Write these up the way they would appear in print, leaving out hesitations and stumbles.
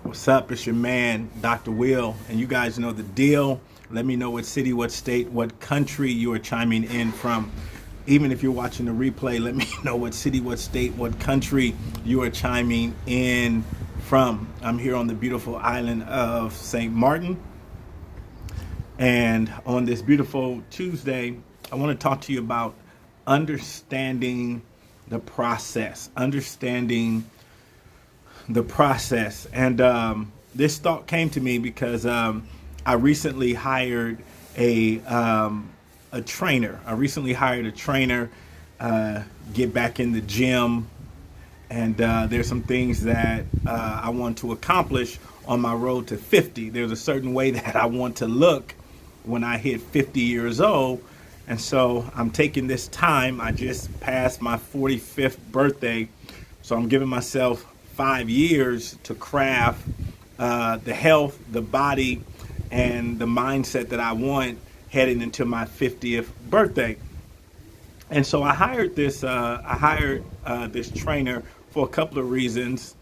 What's up? It's your man, Dr. Will, and you guys know the deal. Let me know what city, what state, what country you are chiming in from. Even if you're watching the replay, let me know what city, what state, what country you are chiming in from. I'm here on the beautiful island of St. Martin. And on this beautiful Tuesday, I want to talk to you about understanding the process, And this thought came to me because I recently hired a trainer. Get back in the gym, and there's some things that I want to accomplish on my road to 50. There's a certain way that I want to look when I hit 50 years old. And so I'm taking this time. I just passed my 45th birthday. So I'm giving myself 5 years to craft the health, the body, and the mindset that I want heading into my 50th birthday. And so I hired this trainer for a couple of reasons.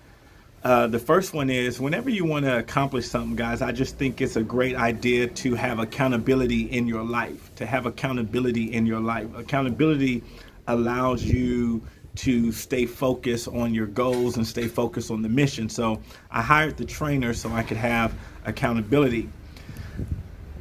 The first one is whenever you want to accomplish something, guys, I just think it's a great idea to have accountability in your life, Accountability allows you to stay focused on your goals and stay focused on the mission. So I hired the trainer so I could have accountability.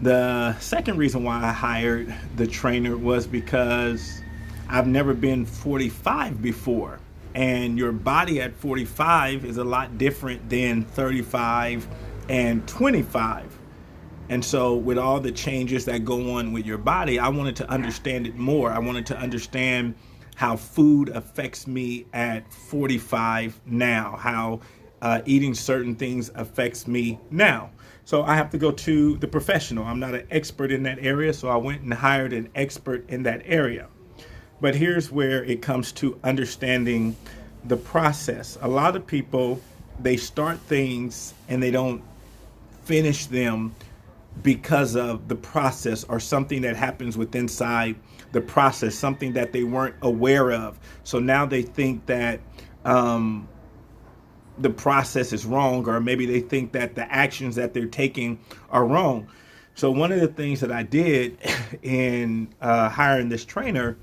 The second reason why I hired the trainer was because I've never been 45 before. And your body at 45 is a lot different than 35 and 25. And so with all the changes that go on with your body, I wanted to understand it more. I wanted to understand how food affects me at 45 now, how eating certain things affects me now. So I have to go to the professional. I'm not an expert in that area, so I went and hired an expert in that area. But here's where it comes to understanding the process. A lot of people, they start things and they don't finish them because of the process or something that happens with inside the process, something that they weren't aware of. So now they think that the process is wrong, or maybe they think that the actions that they're taking are wrong. So one of the things that I did in hiring this trainer,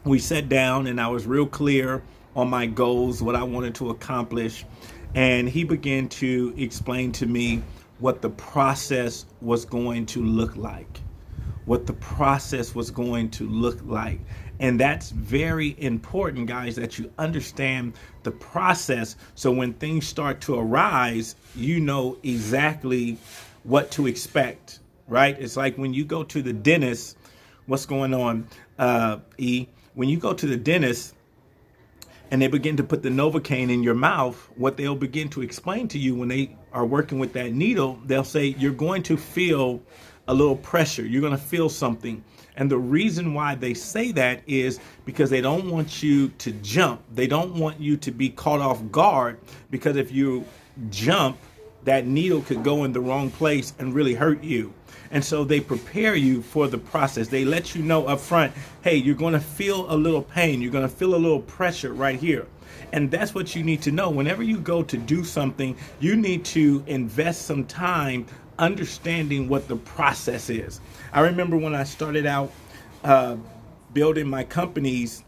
we sat down and I was real clear on my goals, what I wanted to accomplish. And he began to explain to me what the process was going to look like. And that's very important, guys, that you understand the process. So when things start to arise, you know exactly what to expect, right? It's like when you go to the dentist, what's going on, E? When you go to the dentist and they begin to put the Novocaine in your mouth, what they'll begin to explain to you when they are working with that needle, they'll say, you're going to feel a little pressure. You're going to feel something. And the reason why they say that is because they don't want you to jump. They don't want you to be caught off guard, because if you jump, that needle could go in the wrong place and really hurt you. And so they prepare you for the process. They let you know up front, hey, you're going to feel a little pain. You're going to feel a little pressure right here. And that's what you need to know. Whenever you go to do something, you need to invest some time understanding what the process is. I remember when I started out building my companies,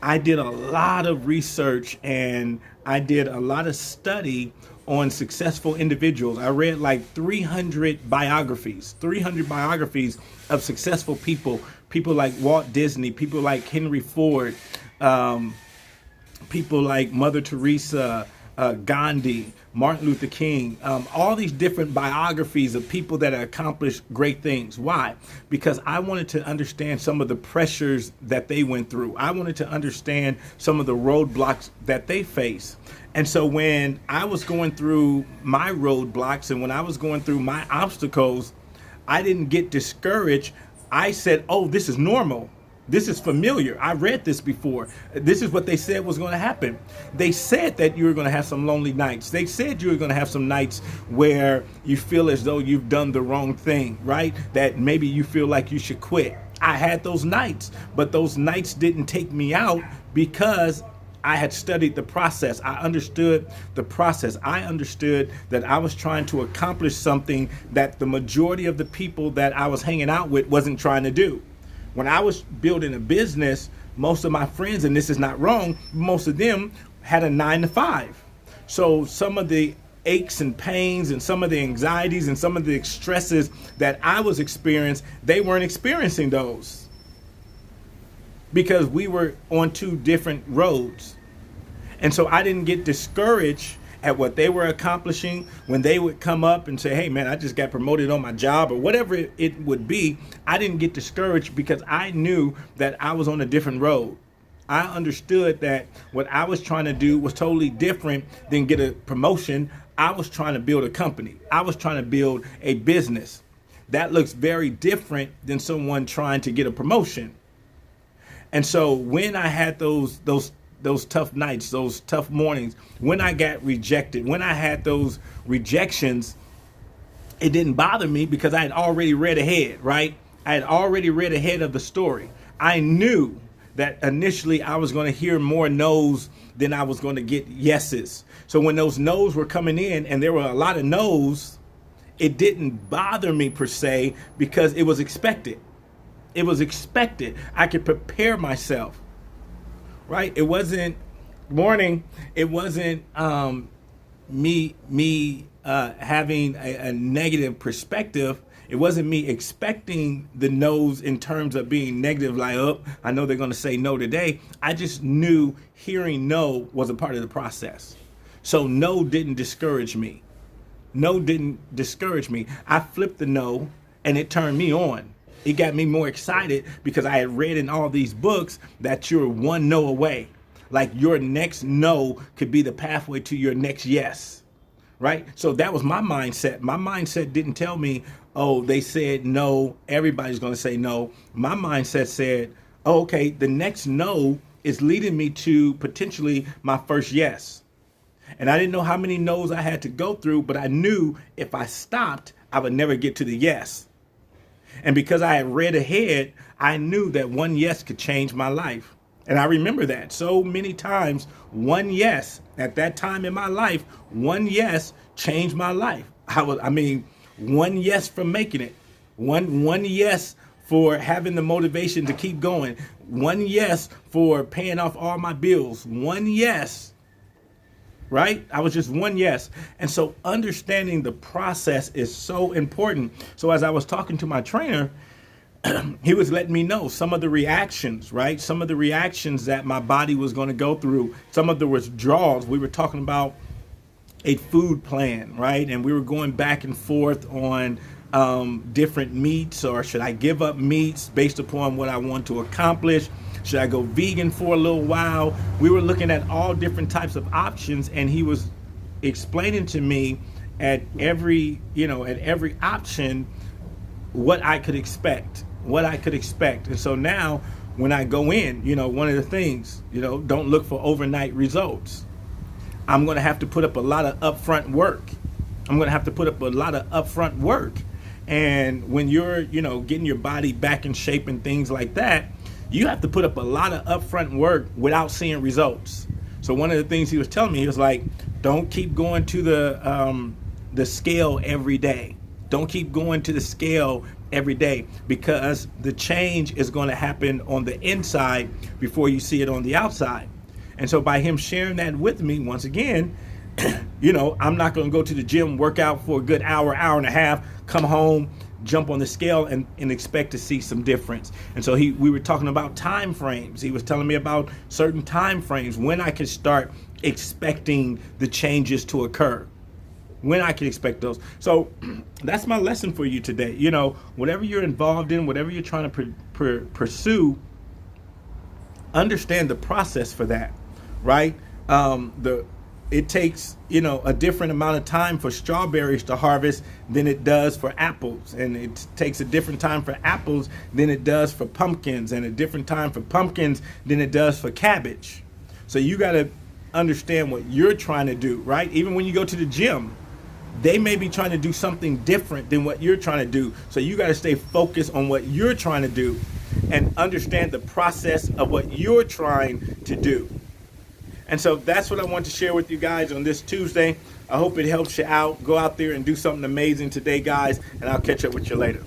I did a lot of research and I did a lot of study on successful individuals. I read like 300 biographies of successful people like Walt Disney, people like Henry Ford, people like Mother Teresa, Gandhi, Martin Luther King, all these different biographies of people that accomplished great things. Why? Because I wanted to understand some of the pressures that they went through. I wanted to understand some of the roadblocks that they face. And so when I was going through my roadblocks and when I was going through my obstacles, I didn't get discouraged. I said, oh, this is normal. This is familiar. I read this before. This is what they said was going to happen. They said that you were going to have some lonely nights. They said you were going to have some nights where you feel as though you've done the wrong thing, right? That maybe you feel like you should quit. I had those nights, but those nights didn't take me out because I had studied the process. I understood the process. I understood that I was trying to accomplish something that the majority of the people that I was hanging out with wasn't trying to do. When I was building a business, most of my friends, and this is not wrong, most of them had a 9 to 5. So some of the aches and pains and some of the anxieties and some of the stresses that I was experiencing, they weren't experiencing those because we were on two different roads. And so I didn't get discouraged at what they were accomplishing when they would come up and say, hey man, I just got promoted on my job or whatever it would be. I didn't get discouraged because I knew that I was on a different road. I understood that what I was trying to do was totally different than get a promotion. I was trying to build a company. I was trying to build a business. That looks very different than someone trying to get a promotion. And so when I had those tough nights, those tough mornings, when I got rejected, when I had those rejections, it didn't bother me because I had already read ahead, right? I had already read ahead of the story. I knew that initially I was going to hear more no's than I was going to get yeses. So when those no's were coming in and there were a lot of no's, it didn't bother me per se because it was expected. It was expected. I could prepare myself, right? It wasn't It wasn't me having a negative perspective. It wasn't me expecting the no's in terms of being negative, like, oh, I know they're going to say no today. I just knew hearing no was a part of the process. So no didn't discourage me. No didn't discourage me. I flipped the no and it turned me on. It got me more excited because I had read in all these books that you're one no away. Like your next no could be the pathway to your next yes. Right? So that was my mindset. My mindset didn't tell me, oh, they said no, everybody's going to say no. My mindset said, oh, okay, the next no is leading me to potentially my first yes. And I didn't know how many no's I had to go through, but I knew if I stopped, I would never get to the yes. And because I had read ahead, I knew that one yes could change my life. And I remember that so many times. One yes at that time in my life, one yes changed my life. One yes from making it, one yes for having the motivation to keep going, one yes for paying off all my bills, one yes. Right? I was just one yes. And so understanding the process is so important. So as I was talking to my trainer, he was letting me know some of the reactions, right? Some of the reactions that my body was going to go through, some of the withdrawals. We were talking about a food plan, right? And we were going back and forth on different meats, or should I give up meats based upon what I want to accomplish? Should I go vegan for a little while? We were looking at all different types of options, and he was explaining to me at every option what I could expect. And so now when I go in, one of the things, don't look for overnight results. I'm going to have to put up a lot of upfront work. And when you're, getting your body back in shape and things like that, you have to put up a lot of upfront work without seeing results. So one of the things he was telling me, he was like, don't keep going to the scale every day. Don't keep going to the scale every day, because the change is going to happen on the inside before you see it on the outside. And so by him sharing that with me, once again, I'm not going to go to the gym, work out for a good hour and a half, come home, jump on the scale and expect to see some difference. And so we were talking about time frames. He was telling me about certain time frames when I could start expecting the changes to occur. When I can expect those. So that's my lesson for you today. Whatever you're involved in, whatever you're trying to pursue, understand the process for that, right? It takes, a different amount of time for strawberries to harvest than it does for apples. And it takes a different time for apples than it does for pumpkins, and a different time for pumpkins than it does for cabbage. So you got to understand what you're trying to do, right? Even when you go to the gym, they may be trying to do something different than what you're trying to do. So you got to stay focused on what you're trying to do and understand the process of what you're trying to do. And so that's what I want to share with you guys on this Tuesday. I hope it helps you out. Go out there and do something amazing today, guys, and I'll catch up with you later.